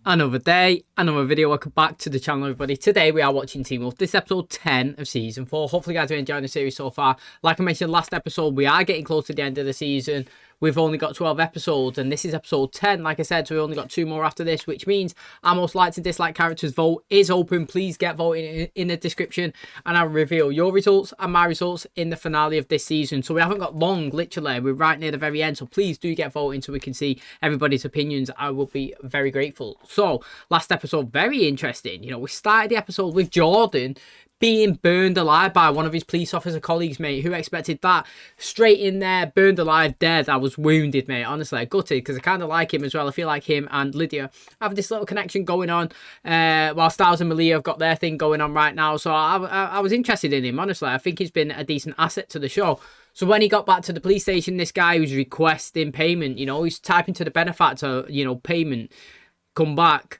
Another day, another video. Welcome back to the channel, everybody. Today we are watching Teen Wolf. This is episode 10 of season 4. Hopefully you guys are enjoying the series so far. Like I mentioned last episode, we are getting close to the end of the season. We've only got 12 episodes and this is episode 10. Like I said, so we only got 2 more after this, which means our most liked to dislike characters vote is open. Please get voting in the description and I'll reveal your results and my results in the finale of this season. So we haven't got long, literally. We're right near the very end, so please do get voting so we can see everybody's opinions. I will be very grateful. So last episode, very interesting. You know, we started the episode with Jordan being burned alive by one of his police officer colleagues, mate. Who expected that? Straight in there, burned alive, dead. I was wounded, mate. Honestly, I gutted because I kind of like him as well. I feel like him and Lydia have this little connection going on, while Styles and Malia have got their thing going on right now. So I was interested in him, honestly. I think he's been a decent asset to the show. So when he got back to the police station, this guy was requesting payment. You know, he's typing to the benefactor, you know, payment. Come back.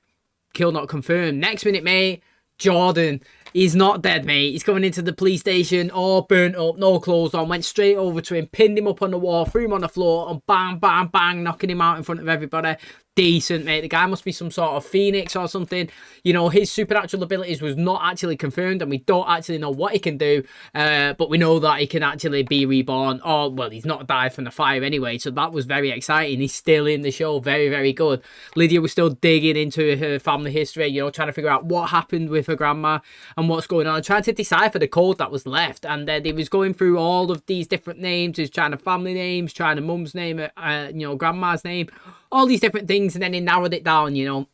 Kill not confirmed. Next minute, mate, Jordan, he's not dead, mate. He's coming into the police station, all burnt up, no clothes on, went straight over to him, pinned him up on the wall, threw him on the floor, and bang, bang, bang, knocking him out in front of everybody. Decent, mate. The guy must be some sort of phoenix or something. You know, his supernatural abilities was not actually confirmed, and we don't actually know what he can do, but we know that he can actually be reborn. Or, well, he's not died from the fire anyway, so that was very exciting. He's still in the show. Very, very good. Lydia was still digging into her family history, you know, trying to figure out what happened with her grandma and what's going on, trying to decipher the code that was left. And then he was going through all of these different names. He was trying to family names, trying to mum's name, you know, grandma's name, all these different things, and then he narrowed it down, you know.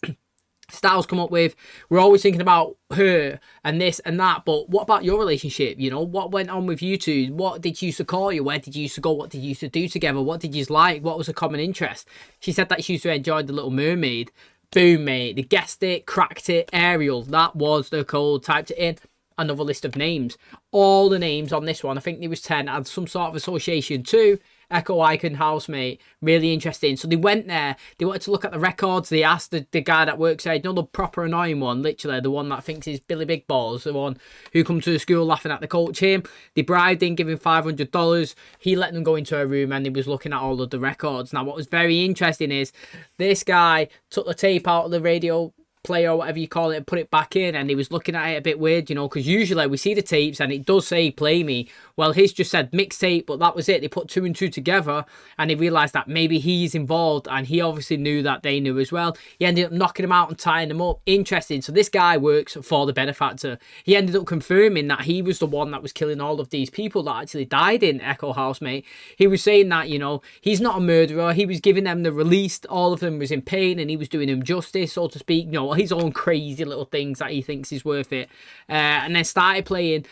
Styles come up with, we're always thinking about her and this and that, but what about your relationship? You know, what went on with you two? What did you used to call you? Where did you used to go? What did you used to do together? What did you like? What was a common interest? She said that she used to enjoy The Little Mermaid. Boom, mate. They guessed it, cracked it. Ariel, that was the code. Typed it in. Another list of names. All the names on this one, I think there was 10, had some sort of association to Echo Icon Housemate. Really interesting. So they went there, they wanted to look at the records. They asked the guy that works there, you know, the proper annoying one, literally the one that thinks he's Billy Big Balls, the one who comes to the school laughing at the coach, him. They bribed him, giving $500. He let them go into a room and he was looking at all of the records. Now what was very interesting is this guy took the tape out of the radio player or whatever you call it and put it back in, and he was looking at it a bit weird, you know, because usually we see the tapes and it does say play me. Well, his just said mixtape, but that was it. They put 2 and 2 together and he realized that maybe he's involved, and he obviously knew that they knew as well. He ended up knocking them out and tying them up. Interesting. So this guy works for the benefactor. He ended up confirming that he was the one that was killing all of these people that actually died in Echo Housemate. He was saying that, you know, he's not a murderer. He was giving them the release. All of them was in pain and he was doing them justice, so to speak, you know, his own crazy little things that he thinks is worth it. And then started playing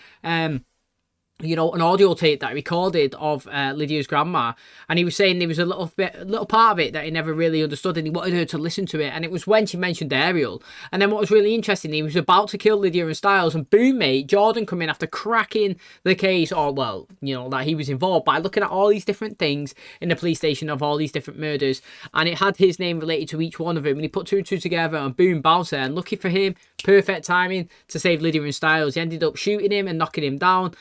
you know, an audio tape that he recorded of Lydia's grandma, and he was saying there was a little part of it that he never really understood, and he wanted her to listen to it. And it was when she mentioned Ariel. And then what was really interesting, he was about to kill Lydia and Styles, and boom, mate, Jordan come in after cracking the case, or well, you know, that he was involved by looking at all these different things in the police station of all these different murders, and it had his name related to each one of them. And he put 2 and 2 together, and boom, bouncer. And lucky for him, perfect timing to save Lydia and Styles. He ended up shooting him and knocking him down.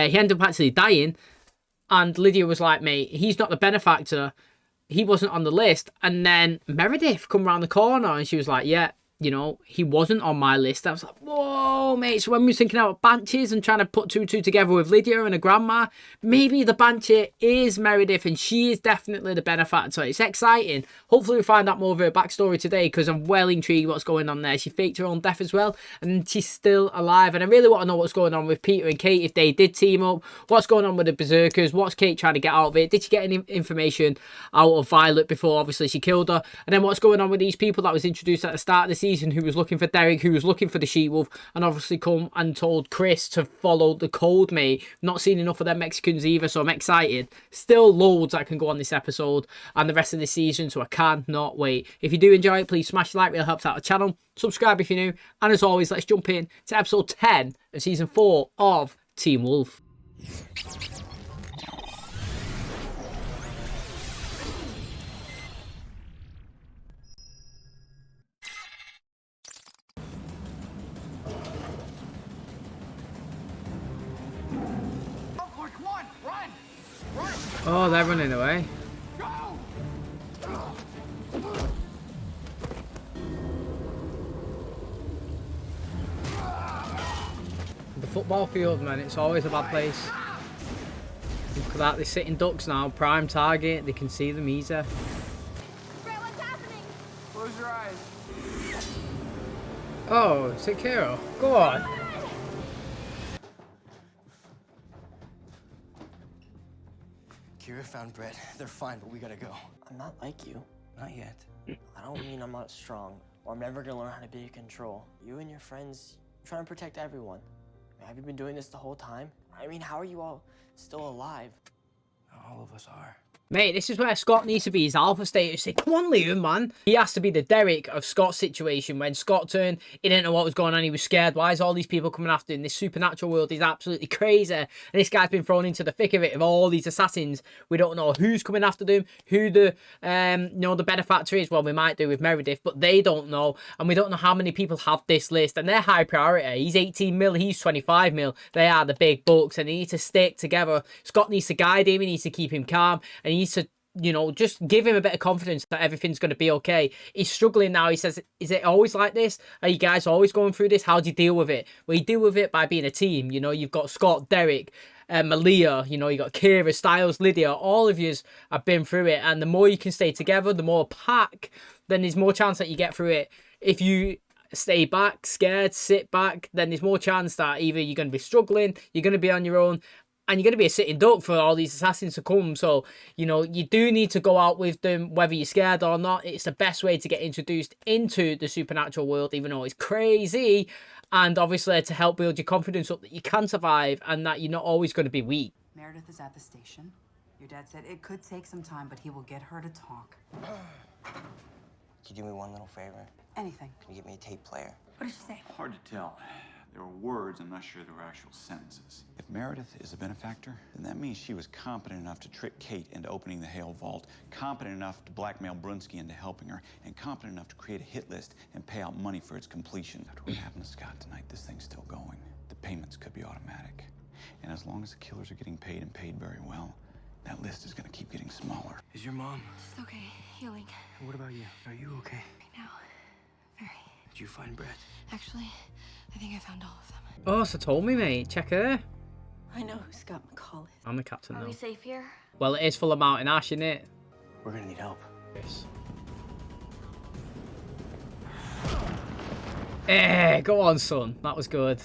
He ended up actually dying, and Lydia was like, mate, he's not the benefactor, he wasn't on the list. And then Meredith come around the corner and she was like, yeah, you know, he wasn't on my list. I was like, whoa, mate. So when we were thinking about Banshees and trying to put 2 and 2 together with Lydia and a grandma, maybe the Banshee is Meredith and she is definitely the benefactor. It's exciting. Hopefully we find out more of her backstory today, because I'm well intrigued what's going on there. She faked her own death as well, and she's still alive. And I really want to know what's going on with Peter and Kate, if they did team up. What's going on with the Berserkers? What's Kate trying to get out of it? Did she get any information out of Violet before obviously she killed her? And then what's going on with these people that was introduced at the start of the season, who was looking for Derek, who was looking for the She-Wolf, and obviously come and told Chris to follow the code, mate. Not seen enough of them Mexicans either, so I'm excited. Still loads that can go on this episode and the rest of the season, so I cannot wait. If you do enjoy it, please smash the like, really helps out the channel. Subscribe if you're new, and as always, let's jump in to episode 10 of season 4 of Teen Wolf. Oh, they're running away. football field, man. It's always a bad place. Look at that. They're sitting ducks now. Prime target. They can see them easy. Brett, what's happening? Close your eyes. Oh, it's a Kiro. Go on. Kira found Brett. They're fine, but we gotta go. I'm not like you. Not yet. I don't mean I'm not strong, or I'm never gonna learn how to be in control. You and your friends, you're trying to protect everyone. Have you been doing this the whole time? I mean, how are you all still alive? All of us are. Mate, this is where Scott needs to be his alpha state. Say, come on, Liam, man. He has to be the Derek of Scott's situation. When Scott turned, he didn't know what was going on. He was scared. Why is all these people coming after him? This supernatural world is absolutely crazy. And this guy's been thrown into the thick of it, of all these assassins. We don't know who's coming after them, who the, the benefactor is. Well, we might do with Meredith, but they don't know. And we don't know how many people have this list. And they're high priority. He's 18 mil, he's 25 mil. They are the big bucks, and they need to stick together. Scott needs to guide him. He needs to keep him calm. And he needs to, just give him a bit of confidence that everything's going to be okay. He's struggling now. He says, is it always like this? Are you guys always going through this? How do you deal with it? Well, you deal with it by being a team. You've got Scott, Derek, Malia, you got Kira, Styles, Lydia. All of yous have been through it. And the more you can stay together, the more pack, then there's more chance that you get through it. If you stay back, scared, sit back, then there's more chance that either you're going to be struggling, you're going to be on your own, and you're going to be a sitting duck for all these assassins to come. So, you do need to go out with them, whether you're scared or not. It's the best way to get introduced into the supernatural world, even though it's crazy. And obviously to help build your confidence up that you can survive and that you're not always going to be weak. Meredith is at the station. Your dad said it could take some time, but he will get her to talk. Can you do me one little favor? Anything. Can you get me a tape player? What did she say? Hard to tell. There were words, I'm not sure there were actual sentences. If Meredith is a benefactor, then that means she was competent enough to trick Kate into opening the Hale Vault, competent enough to blackmail Brunsky into helping her, and competent enough to create a hit list and pay out money for its completion. After what happened to Scott tonight, this thing's still going. The payments could be automatic. And as long as the killers are getting paid and paid very well, that list is gonna keep getting smaller. Is your mom? She's okay. Healing. And what about you? Are you okay? Right now. Very. Did you find Brett? Actually, I think I found all of them. Oh, so told me, mate. Check her. I know who Scott McCall is. I'm the captain Are now. we safe here? Well, it is full of mountain ash, isn't it? We're gonna need help. Yes. Go on, son. That was good.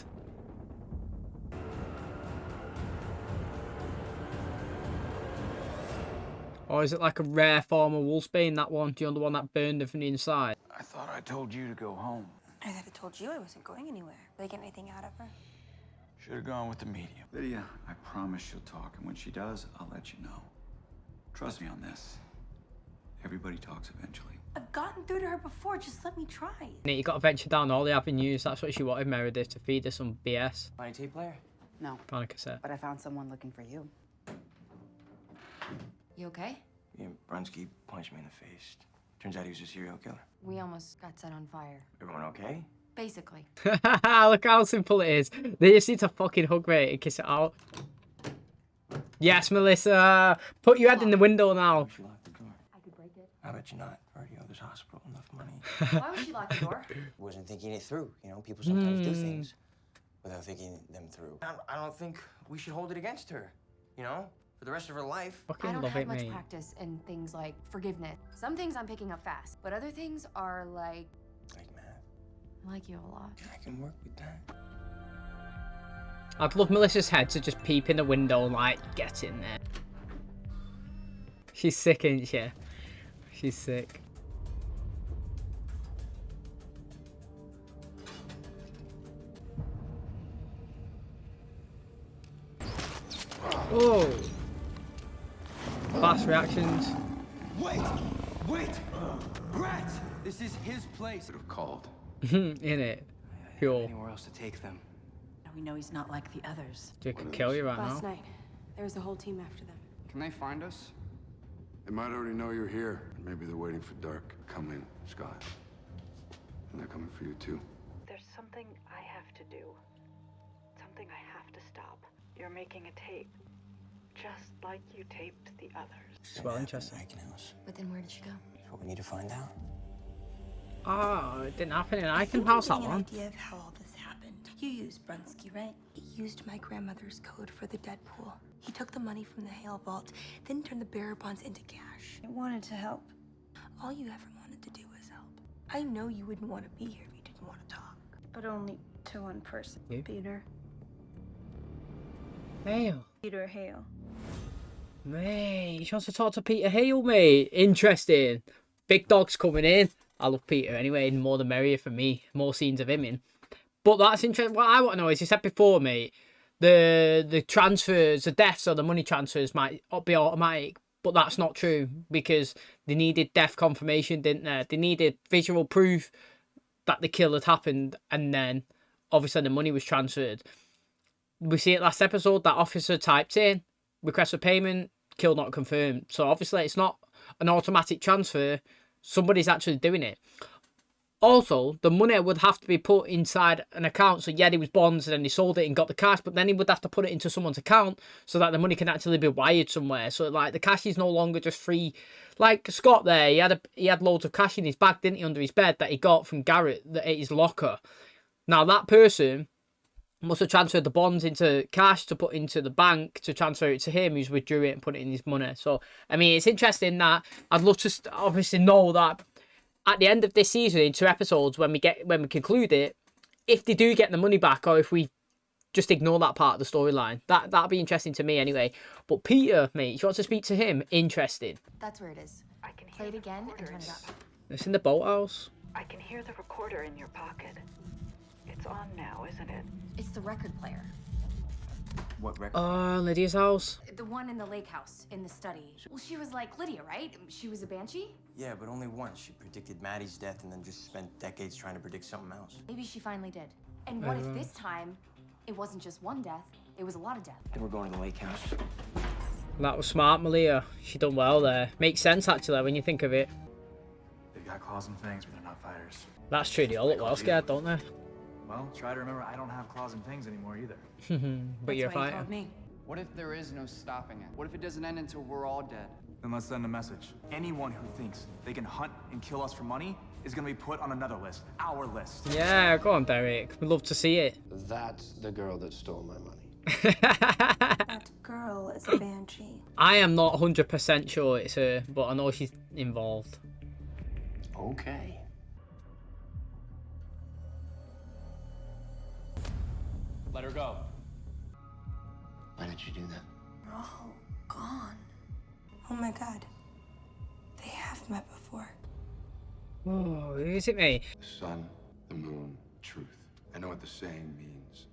Or is it like a rare form of wolfsbane, that one? Do you know the one that burned them from the inside? I thought I told you to go home. I thought I told you I wasn't going anywhere. Did they get anything out of her? Should have gone with the medium. Lydia, I promise she'll talk, and when she does, I'll let you know. Trust me on this. Everybody talks eventually. I've gotten through to her before. Just let me try. You got to venture down all the avenues. That's what she wanted Meredith, to feed her some BS. Find a tape player? No, Found a cassette. but I found someone looking for you. You okay? Yeah, Brunsky punched me in the face. Turns out he was a serial killer. We almost got set on fire. Everyone okay? Basically. Look how simple it is. They just need to fucking hug me and kiss it out. Yes, Melissa. Put your head in the window now. Why would she lock the door? I could break it. I bet you not. I already owe this hospital enough money. Why would she lock the door? Wasn't thinking it through. People sometimes do things without thinking them through. I don't think we should hold it against her, for the rest of her life. I Fucking don't love have it, much mate. practice in things like forgiveness. Some things I'm picking up fast, but other things are like, Like math. I like you a lot. I can work with that. I'd love Melissa's head to just peep in the window and like, get in there. She's sick, isn't she? She's sick. Oh. Fast reactions. Wait! Brett! This is his place. Could have called. In it. Pure. Anywhere else to take them. Now we know he's not like the others. They could kill you right now. Last night, there was a whole team after them. Can they find us? They might already know you're here. Maybe they're waiting for Dark. Come in, Scott. And they're coming for you too. There's something I have to do. Something I have to stop. You're making a tape. Just like you taped the others. It's well interesting. But then where did she go? That's what we need to find out. Oh, it didn't happen in Icon House, that Getting an one. idea of how all this happened. You used Brunsky, right? He used my grandmother's code for the Deadpool. He took the money from the Hale Vault, then turned the bearer bonds into cash. I wanted to help. All you ever wanted to do was help. I know you wouldn't want to be here if you didn't want to talk. But only to one person. You? Peter. Hale. Peter Hale. Mate, she wants to talk to Peter Hale, mate. Interesting. Big dog's coming in. I love Peter anyway, more the merrier for me. More scenes of him in. But that's interesting. What I want to know is, you said before, mate, the transfers, the deaths or the money transfers might be automatic. But that's not true, because they needed death confirmation, didn't they? They needed visual proof that the kill had happened, and then obviously the money was transferred. We see it last episode, that officer typed in, request for payment, kill not confirmed. So obviously it's not an automatic transfer. Somebody's actually doing it. Also, the money would have to be put inside an account. So yeah, he was bonds and then he sold it and got the cash, but then he would have to put it into someone's account so that the money can actually be wired somewhere. So like the cash is no longer just free. Like Scott there, he had loads of cash in his bag, didn't he, under his bed, that he got from Garrett at his locker. Now that person must have transferred the bonds into cash to put into the bank to transfer it to him, who's withdrew it and put it in his money. So I mean, it's interesting that I'd love to obviously know that at the end of this season, in 2 episodes, when we conclude it, if they do get the money back, or if we just ignore that part of the storyline, that'd be interesting to me anyway. But Peter, mate, you want to speak to him? Interesting. That's where it is. I can Play hear it again and turn it recorders. up. It's in the boathouse. I can hear the recorder in your pocket. It's on now, isn't it? It's the record player. What record? Lydia's house. The one in the lake house, in the study. Well, she was like Lydia, right? She was a banshee? Yeah, but only once. She predicted Maddie's death and then just spent decades trying to predict something else. Maybe she finally did. And what if this time, it wasn't just one death, it was a lot of death? Then we're going to the lake house. That was smart, Malia. She done well there. Makes sense, actually, when you think of it. They've got claws and fangs, but they're not fighters. That's true. They all look well scared, don't they? Well, try to remember I don't have claws and fangs anymore either. But you're a That's why you fighter. called me. What if there is no stopping it? What if it doesn't end until we're all dead? Then let's send a message. Anyone who thinks they can hunt and kill us for money is gonna be put on another list. Our list. Yeah, go on, Derek. We'd love to see it. That's the girl that stole my money. That girl is a banshee. I am not 100% sure it's her, but I know she's involved. Okay. Let her go. Why did you do that? We're all gone. Oh my god. They have met before. Oh, who is it, mate? The sun, the moon, truth. I know what the saying means.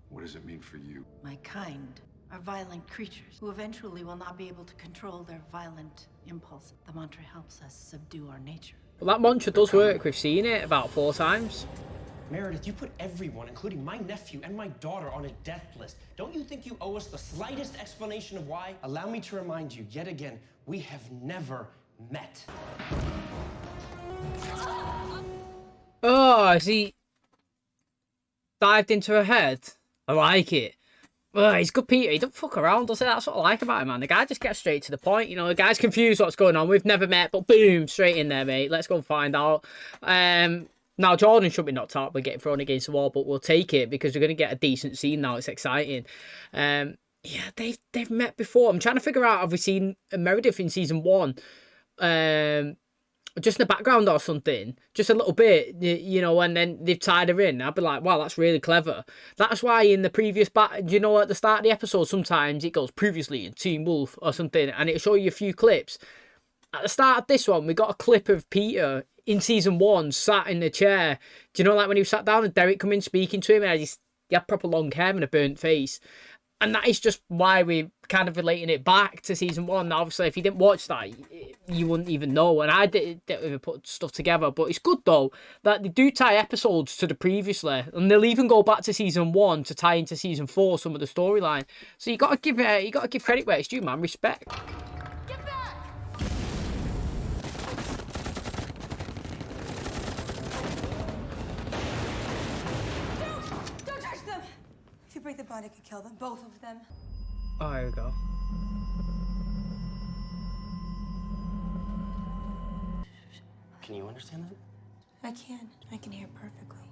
What does it mean for you? My kind are violent creatures who eventually will not be able to control their violent impulse. The mantra helps us subdue our nature. Well, that mantra does work. We've seen it about 4 times. Meredith, you put everyone, including my nephew and my daughter, on a death list. Don't you think you owe us the slightest explanation of why? Allow me to remind you, yet again, we have never met. Oh, has he dived into her head? I like it. Oh, he's good, Peter. He don't fuck around, does he? That's what I like about him, man. The guy just gets straight to the point. You know, the guy's confused what's going on. We've never met, but boom, straight in there, mate. Let's go and find out. Now, Jordan should be knocked out by getting thrown against the wall, but we'll take it because we're going to get a decent scene now. It's exciting. Yeah, they've met before. I'm trying to figure out, have we seen Meredith in season 1? Just in the background or something, just a little bit, you know, and then they've tied her in. I'd be like, wow, that's really clever. That's why in the previous you know, at the start of the episode, sometimes it goes previously in Teen Wolf or something, and it'll show you a few clips. At the start of this one, we got a clip of Peter in season 1 sat in the chair. Do you know, like when he sat down and Derek come in speaking to him, and he had proper long hair and a burnt face. And that is just why we're kind of relating it back to season 1. Now, obviously, if you didn't watch that, you wouldn't even know. And I didn't even put stuff together. But it's good, though, that they do tie episodes to the previously. And they'll even go back to season 1 to tie into season 4 some of the storyline. So you got to give credit where it's due, man. Respect. Get back! Don't touch them! If you break the bond, it could kill them. Both of them. Oh, here we go. Can you understand that? I can. I can hear perfectly.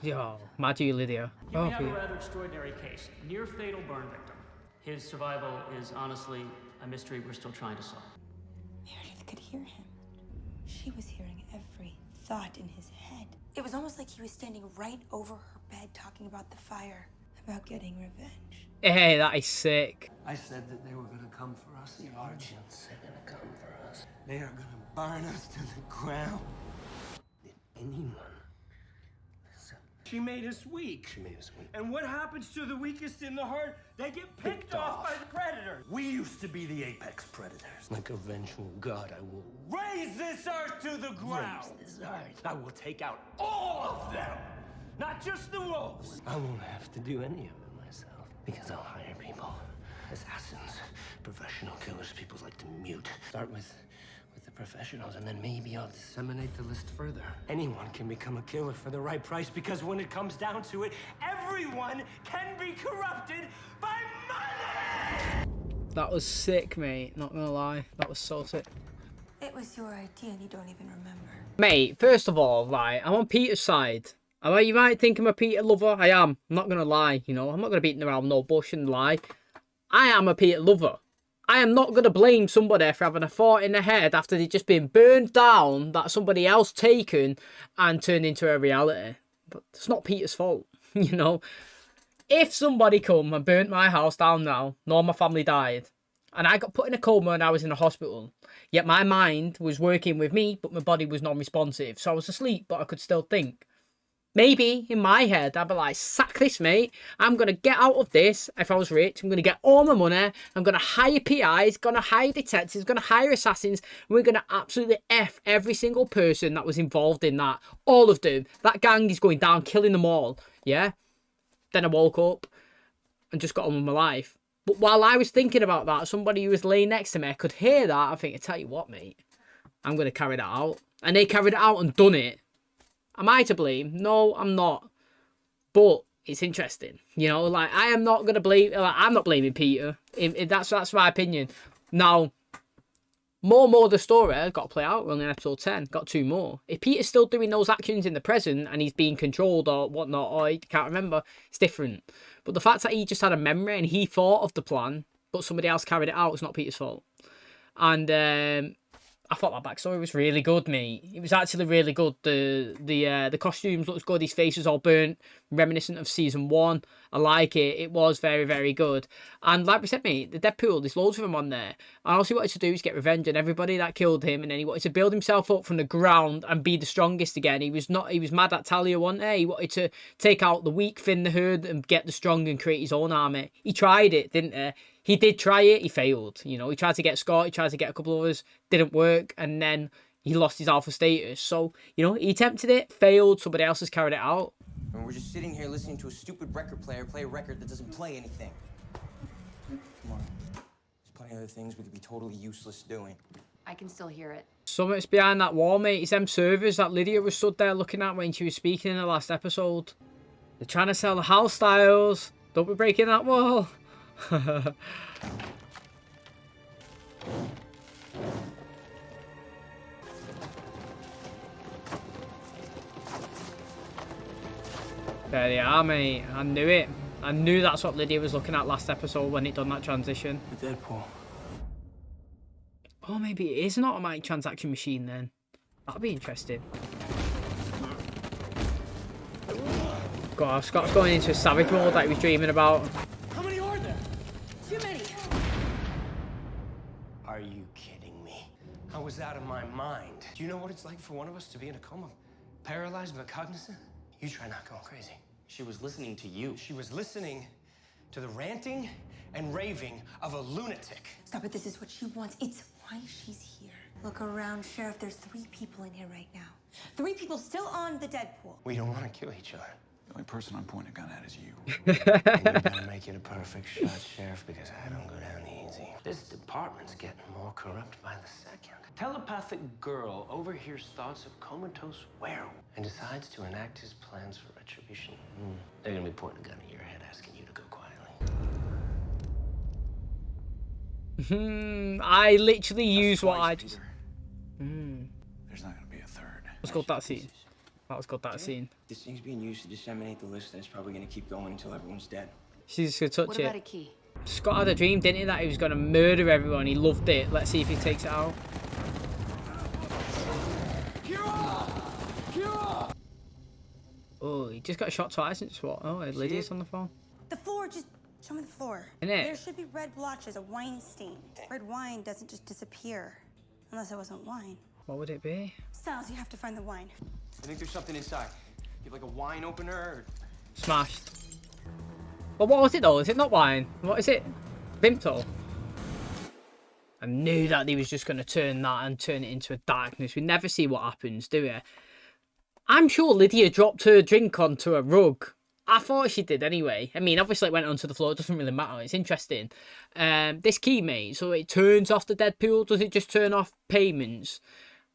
Yo, mad you, Lydia. Here Oh, we have a Peter. rather extraordinary case. Near fatal burn victim. His survival is honestly a mystery we're still trying to solve. Meredith could hear him. She was hearing every thought in his head. It was almost like he was standing right over her bed talking about the fire, about getting revenge. Hey, that is sick. I said that they were gonna come for us. The Argents are gonna come for us. They are gonna burn us to the ground. Did anyone listen? She made us weak. She made us weak. And what happens to the weakest in the herd? They get picked off by the predators. We used to be the apex predators. Like a vengeful god, I will Raise this earth to the ground. raise this earth. I will take out all of them, not just the wolves. I won't have to do any of it myself. Because I'll hire people. Assassins, professional killers, people like to mute. Start with the professionals, and then maybe I'll disseminate the list further. Anyone can become a killer for the right price because when it comes down to it, everyone can be corrupted by money! That was sick, mate. Not gonna lie. That was so sick. It was your idea and you don't even remember. Mate, first of all, right, I'm on Peter's side. You might think I'm a Peter lover. I am. I'm not going to lie, you know. I'm not going to beat around no bush and lie. I am a Peter lover. I am not going to blame somebody for having a thought in their head after they've just been burned down that somebody else taken and turned into a reality. But it's not Peter's fault, you know. If somebody come and burnt my house down now, nor my family died, and I got put in a coma and I was in a hospital, yet my mind was working with me, but my body was non-responsive. So I was asleep, but I could still think. Maybe in my head, I'd be like, sack this, mate. I'm going to get out of this. If I was rich, I'm going to get all my money. I'm going to hire PIs, going to hire detectives, going to hire assassins. And we're going to absolutely F every single person that was involved in that. All of them. That gang is going down, killing them all. Yeah? Then I woke up and just got on with my life. But while I was thinking about that, somebody who was laying next to me could hear that. I think, I tell you what, mate. I'm going to carry that out. And they carried it out and done it. Am I to blame? No, I'm not. But it's interesting. You know, like, I am not going to blame... Like, I'm not blaming Peter. That's my opinion. Now, more of the story got to play out. We're only in episode 10. Got 2 more. If Peter's still doing those actions in the present and he's being controlled or whatnot, or he can't remember, it's different. But the fact that he just had a memory and he thought of the plan, but somebody else carried it out, it's not Peter's fault. And... I thought that backstory was really good, mate. It was actually really good. The costumes looked good. His face was all burnt, reminiscent of season 1. I like it. It was very, very good. And like we said, mate, the Deadpool, there's loads of them on there. And all he wanted to do was get revenge on everybody that killed him, and then he wanted to build himself up from the ground and be the strongest again. He was mad at Talia, wasn't he? He wanted to take out the weak, thin the herd, and get the strong and create his own army. He tried it, didn't he? He did try it, he failed. You know, he tried to get Scott, he tried to get a couple of others, didn't work, and then he lost his alpha status. So, you know, he attempted it, failed, somebody else has carried it out. And we're just sitting here listening to a stupid record player play a record that doesn't play anything. Come on. There's plenty of other things we could be totally useless doing. I can still hear it. Something's behind that wall, mate. It's them servers that Lydia was stood there looking at when she was speaking in the last episode. They're trying to sell the house styles. Don't be breaking that wall. There they are, mate. I knew it. I knew that's what Lydia was looking at last episode when it done that transition. The Deadpool. Oh, maybe it is an automatic transaction machine then. That'd be interesting. God, Scott's going into a savage mode that he was dreaming about. How many are there? Too many. Are you kidding me? I was out of my mind. Do you know what it's like for one of us to be in a coma? Paralyzed but cognizant? You try not going crazy. She was listening to you. She was listening to the ranting and raving of a lunatic. Stop it, this is what she wants. It's why she's here. Look around, Sheriff. There's 3 people in here right now. 3 people still on the Deadpool. We don't want to kill each other. The only person I'm pointing a gun at is you. And you better make it a perfect shot, Sheriff, because I don't go down easy. This department's getting more corrupt by the second. Telepathic girl overhears thoughts of comatose werewolf and decides to enact his plans for retribution. They're gonna be pointing a gun at your head, asking you to go quietly. I literally use what I just... There's not gonna be a third. Let's go with that scene. That was good, that scene. This thing's being used to disseminate the list, and it's probably gonna keep going until everyone's dead. She's just gonna touch What about a it. key? Scott had a dream, didn't he, that he was gonna murder everyone. He loved it. Let's see if he takes it out. Oh, he just got shot twice and just what? Oh, Lydia's on the phone. The floor, just show me the floor. Innit? There should be red blotches, a wine stain. Red wine doesn't just disappear. Unless it wasn't wine. What would it be? Styles, you have to find the wine. I think there's something inside. You have like a wine opener or... Smashed. Well, what was it though? Is it not wine? What is it? Vimto? I knew that he was just going to turn that and turn it into a darkness. We never see what happens, do we? I'm sure Lydia dropped her drink onto a rug. I thought she did anyway. I mean, obviously it went onto the floor. It doesn't really matter. It's interesting. This key, mate, so it turns off the Deadpool. Does it just turn off payments?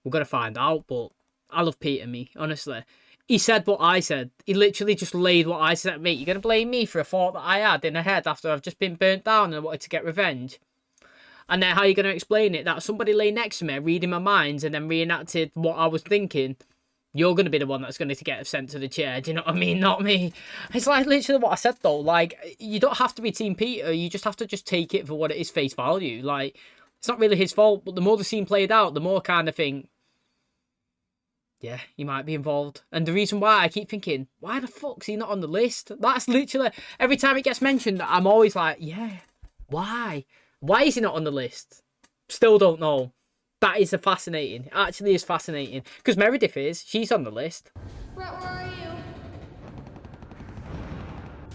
We're going to find out, but I love Peter, me, honestly. He said what I said. He literally just laid what I said. Mate, you're going to blame me for a thought that I had in the head after I've just been burnt down and I wanted to get revenge? And then how are you going to explain it? That somebody lay next to me, reading my minds, and then reenacted what I was thinking. You're going to be the one that's going to get sent to the chair. Do you know what I mean? Not me. It's like literally what I said, though. Like, you don't have to be Team Peter. You just have to just take it for what it is, face value. Like, it's not really his fault. But the more the scene played out, the more kind of think, yeah, he might be involved. And the reason why I keep thinking, why the fuck's he not on the list? That's literally, every time it gets mentioned, I'm always like, yeah, why? Why is he not on the list? Still don't know. That is fascinating. It actually is fascinating. Because Meredith is. She's on the list. Where are you?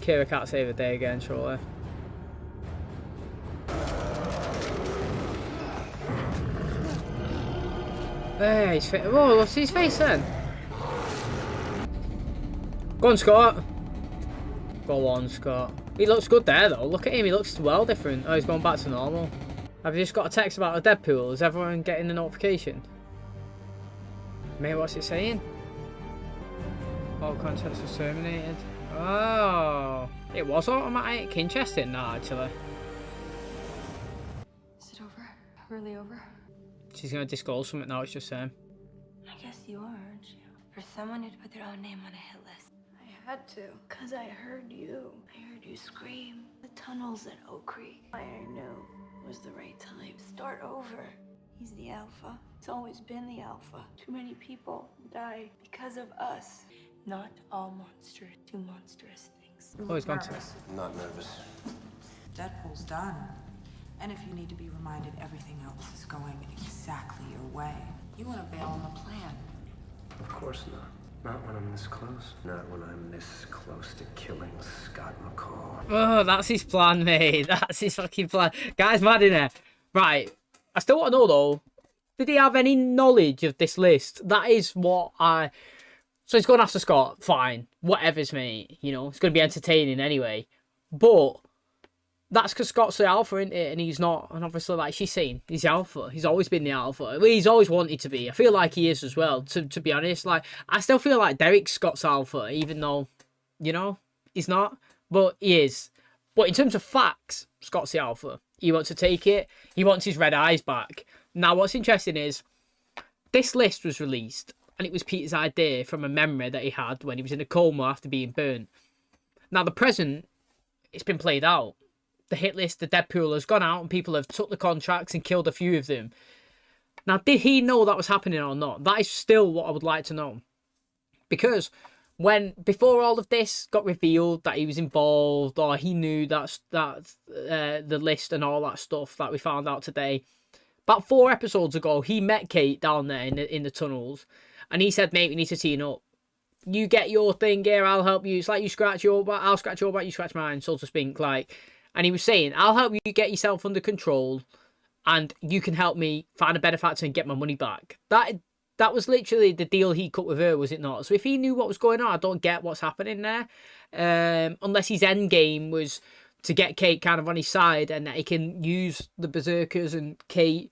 Kira can't save the day again, surely. Hey, his face. Whoa, what's his face then? Go on, Scott. Go on, Scott. He looks good there, though. Look at him. He looks well different. Oh, he's gone back to normal. Have you just got a text about a Deadpool? Is everyone getting the notification? Mate, what's it saying? All contacts was terminated. Oh, it was automatic. Interesting, that actually. Is it over? Really over? She's gonna disclose something now. It's just saying. I guess you are, aren't you? For someone who'd put their own name on a hit list. I had to, because I heard you. I heard you scream. The tunnels at Oak Creek. I knew it was the right time. Start over. He's the alpha. It's always been the alpha. Too many people die because of us. Not all monsters do monstrous things. Oh, he's gone to. I'm not nervous. Deadpool's done. And if you need to be reminded everything else is going exactly your way, you want to bail on the plan. Of course not. Not when I'm this close. Not when I'm this close to killing Scott McCall. Oh, that's his plan, mate. That's his fucking plan. Guy's mad in there. Right. I still want to know, though, did he have any knowledge of this list? That is what I... So he's going after Scott. Fine. Whatever's, mate. You know, it's going to be entertaining anyway. But that's because Scott's the alpha, isn't it? And he's not. And obviously, like she's saying, he's the alpha. He's always been the alpha. Well, he's always wanted to be. I feel like he is as well, to be honest. Like, I still feel like Derek's Scott's alpha, even though, you know, he's not. But he is. But in terms of facts, Scott's the alpha. He wants to take it. He wants his red eyes back. Now, what's interesting is, this list was released, and it was Peter's idea from a memory that he had when he was in a coma after being burnt. Now, the present, it's been played out. The hit list, the Deadpool has gone out and people have took the contracts and killed a few of them. Now, did he know that was happening or not? That is still what I would like to know. Because before all of this got revealed that he was involved or he knew that the list and all that stuff that we found out today, about 4 episodes ago, he met Kate down there in the tunnels and he said, mate, we need to team up. You get your thing here, I'll help you. It's like you scratch your back, I'll scratch your back, you scratch mine, so to speak. Like, and he was saying, I'll help you get yourself under control and you can help me find a benefactor and get my money back. That was literally the deal he cut with her, was it not? So if he knew what was going on, I don't get what's happening there. Unless his end game was to get Kate kind of on his side and that he can use the Berserkers and Kate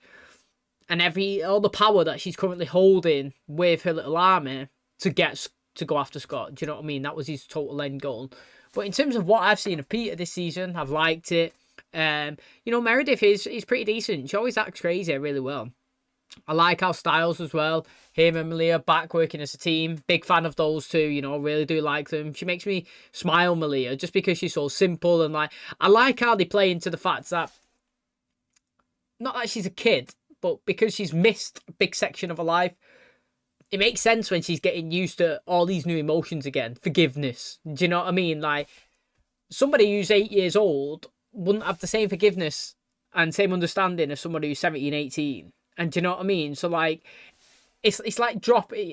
and all the power that she's currently holding with her little army to go after Scott. Do you know what I mean? That was his total end goal. But in terms of what I've seen of Peter this season, I've liked it. You know, Meredith is pretty decent. She always acts crazy really well. I like how Styles as well, him and Malia back working as a team. Big fan of those two, you know, really do like them. She makes me smile, Malia, just because she's so simple. And like, I like how they play into the fact that, not that she's a kid, but because she's missed a big section of her life, it makes sense when she's getting used to all these new emotions again. Forgiveness. Do you know what I mean? Like, somebody who's 8 years old wouldn't have the same forgiveness and same understanding as somebody who's 17, 18. And do you know what I mean? So, like, it's like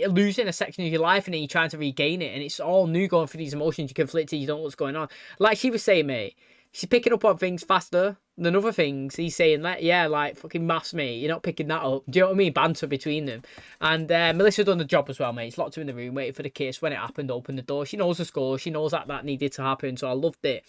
losing a section of your life and then you're trying to regain it. And it's all new going through these emotions. You're conflicted. You don't know what's going on. Like she was saying, mate, she's picking up on things faster than other things. He's saying, like, yeah, like, fucking maths, mate. You're not picking that up. Do you know what I mean? Banter between them. And Melissa's done the job as well, mate. She's locked her in the room, waiting for the kiss. When it happened, opened the door. She knows the score. She knows that needed to happen. So I loved it.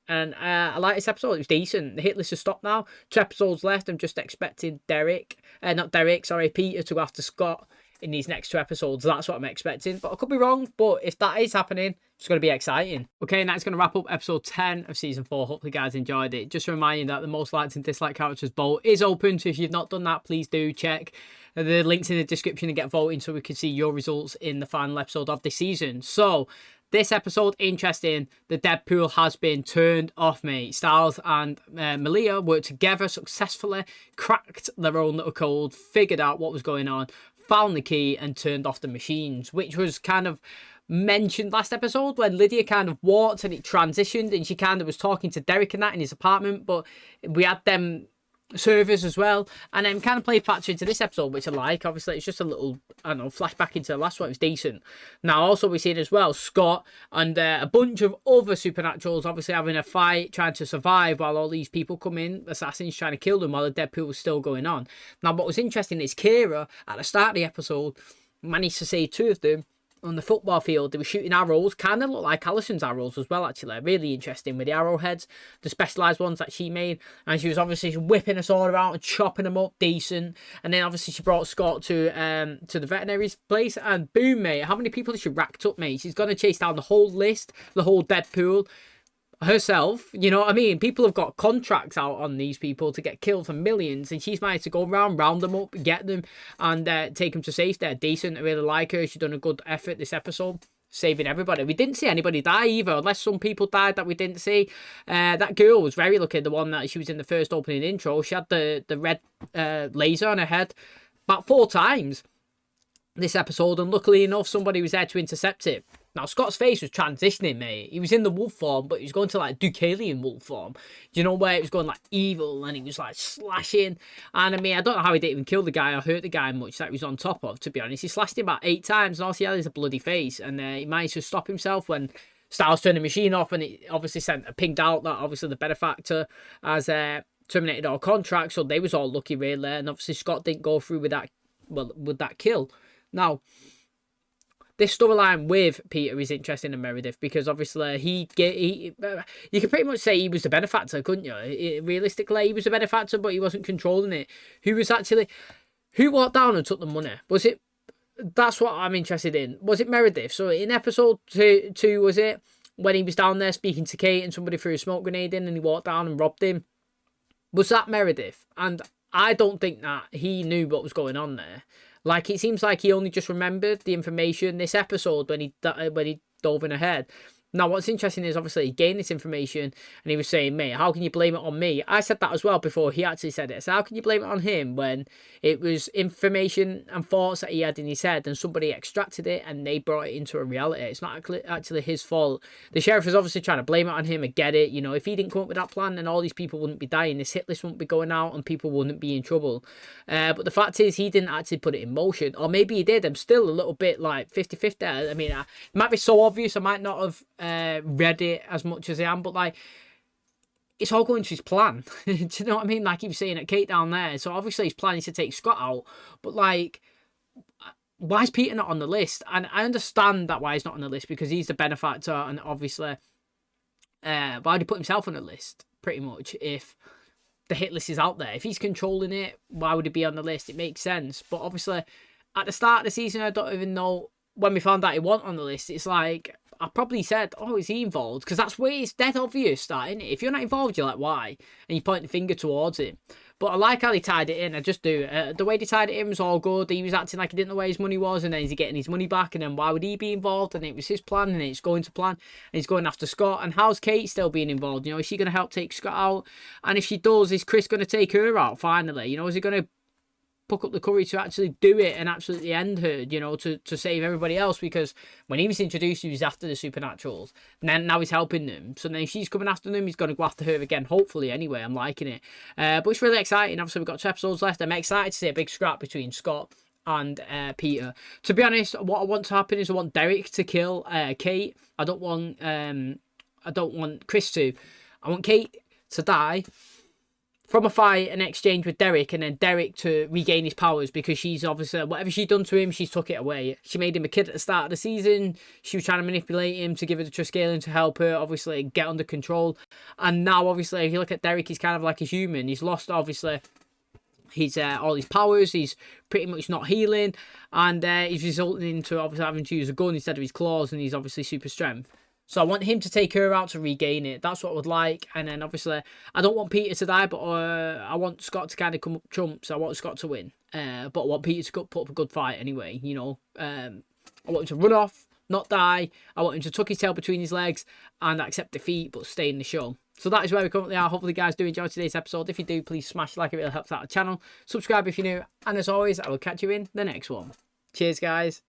And I like this episode. It was decent. The hit list has stopped now. 2 episodes left. I'm just expecting Peter to go after Scott in these next 2 episodes. That's what I'm expecting. But I could be wrong. But if that is happening, it's going to be exciting. Okay, and that's going to wrap up episode 10 of season 4. Hopefully you guys enjoyed it. Just a reminder that the most liked and disliked characters vote is open. So if you've not done that, please do check the links in the description and get voting so we can see your results in the final episode of the season. So this episode, interesting. The Deadpool has been turned off, mate. Styles and Malia worked together successfully, cracked their own little code, figured out what was going on, found the key and turned off the machines, which was kind of mentioned last episode when Lydia kind of walked and it transitioned and she kind of was talking to Derek and that in his apartment, but we had them servers as well, and then kind of played factor into this episode, which I like. Obviously it's just a little, I don't know, flashback into the last one. It was decent. Now also we've seen as well Scott and a bunch of other supernaturals obviously having a fight, trying to survive while all these people come in, assassins trying to kill them while the Deadpool was still going on. Now what was interesting is Kira at the start of the episode managed to save 2 of them on the football field. They were shooting arrows, kind of look like Alison's arrows as well, actually. Really interesting with the arrowheads, the specialised ones that she made. And she was obviously whipping us all around and chopping them up decent. And then obviously she brought Scott to the veterinary's place, and boom, mate, how many people has she racked up, mate? She's going to chase down the whole list, the whole Deadpool herself. You know what I mean? People have got contracts out on these people to get killed for millions, and she's managed to go around, round them up, get them, and take them to safety. They're decent. I really like her. She's done a good effort this episode, saving everybody. We didn't see anybody die either, unless some people died that we didn't see. That girl was very lucky, the one that she was in the first opening intro. She had the red laser on her head about 4 times this episode, and luckily enough somebody was there to intercept it. Now Scott's face was transitioning, mate. He was in the wolf form, but he was going to like Deucalion wolf form. Do you know where it was going like evil and he was like slashing? And I mean, I don't know how he didn't even kill the guy or hurt the guy much that he was on top of, to be honest. He slashed him about 8 times and all he had is a bloody face, and he managed to stop himself when Styles turned the machine off, and it obviously sent a pinged out that obviously the benefactor has terminated all contracts, so they was all lucky really, and obviously Scott didn't go through with that kill. Now this storyline with Peter is interesting and Meredith, because obviously you can pretty much say he was the benefactor, couldn't you? Realistically, he was the benefactor, but he wasn't controlling it. Who walked down and took the money? Was it? That's what I'm interested in. Was it Meredith? So in episode 2, was it when he was down there speaking to Kate and somebody threw a smoke grenade in and he walked down and robbed him? Was that Meredith? And I don't think that he knew what was going on there. Like, it seems like he only just remembered the information this episode when he dove in ahead. Now, what's interesting is, obviously, he gained this information, and he was saying, mate, how can you blame it on me? I said that as well before he actually said it. So how can you blame it on him when it was information and thoughts that he had in his head, and somebody extracted it, and they brought it into a reality? It's not actually his fault. The sheriff is obviously trying to blame it on him. I get it. You know, if he didn't come up with that plan, then all these people wouldn't be dying. This hit list wouldn't be going out, and people wouldn't be in trouble. But the fact is, he didn't actually put it in motion. Or maybe he did. I'm still a little bit, like, 50-50. I mean, it might be so obvious, I might not have read it as much as I am, but like, it's all going to his plan. Do you know what I mean? Like he was saying at Kate down there. So obviously he's planning to take Scott out, but like, why is Peter not on the list? And I understand that why he's not on the list, because he's the benefactor, and obviously why would he put himself on the list, pretty much, if the hit list is out there? If he's controlling it, why would he be on the list? It makes sense. But obviously at the start of the season, I don't even know, when we found out he wasn't on the list, it's like, I probably said, oh, is he involved? Because that's where it's dead obvious that, isn't it? If you're not involved, you're like, why? And you point the finger towards him. But I like how they tied it in. I just do. The way they tied it in was all good. He was acting like he didn't know where his money was, and then is he getting his money back? And then why would he be involved? And it was his plan, and it's going to plan, and he's going after Scott. And how's Kate still being involved? You know, is she going to help take Scott out? And if she does, is Chris going to take her out finally? You know, is he going to pluck up the courage to actually do it and absolutely end her, you know, to save everybody else? Because when he was introduced, he was after the Supernaturals, and then now he's helping them. So then if she's coming after them, he's going to go after her again, hopefully. Anyway, I'm liking it. But it's really exciting. Obviously, we've got 2 episodes left. I'm excited to see a big scrap between Scott and Peter. To be honest, what I want to happen is I want Derek to kill Kate. I don't want Chris to. I want Kate to die from a fight, an exchange with Derek, and then Derek to regain his powers, because she's obviously, whatever she's done to him, she's took it away. She made him a kid at the start of the season. She was trying to manipulate him to give her the Triskelion to help her, obviously, get under control. And now, obviously, if you look at Derek, he's kind of like a human. He's lost, obviously, he's all his powers. He's pretty much not healing, and he's resulting into obviously having to use a gun instead of his claws, and he's obviously super strength. So I want him to take her out to regain it. That's what I would like. And then obviously, I don't want Peter to die, but I want Scott to kind of come up trumps. I want Scott to win. But I want Peter to put up a good fight anyway, you know. I want him to run off, not die. I want him to tuck his tail between his legs and accept defeat, but stay in the show. So that is where we currently are. Hopefully, you guys do enjoy today's episode. If you do, please smash like. It really helps out the channel. Subscribe if you're new. And as always, I will catch you in the next one. Cheers, guys.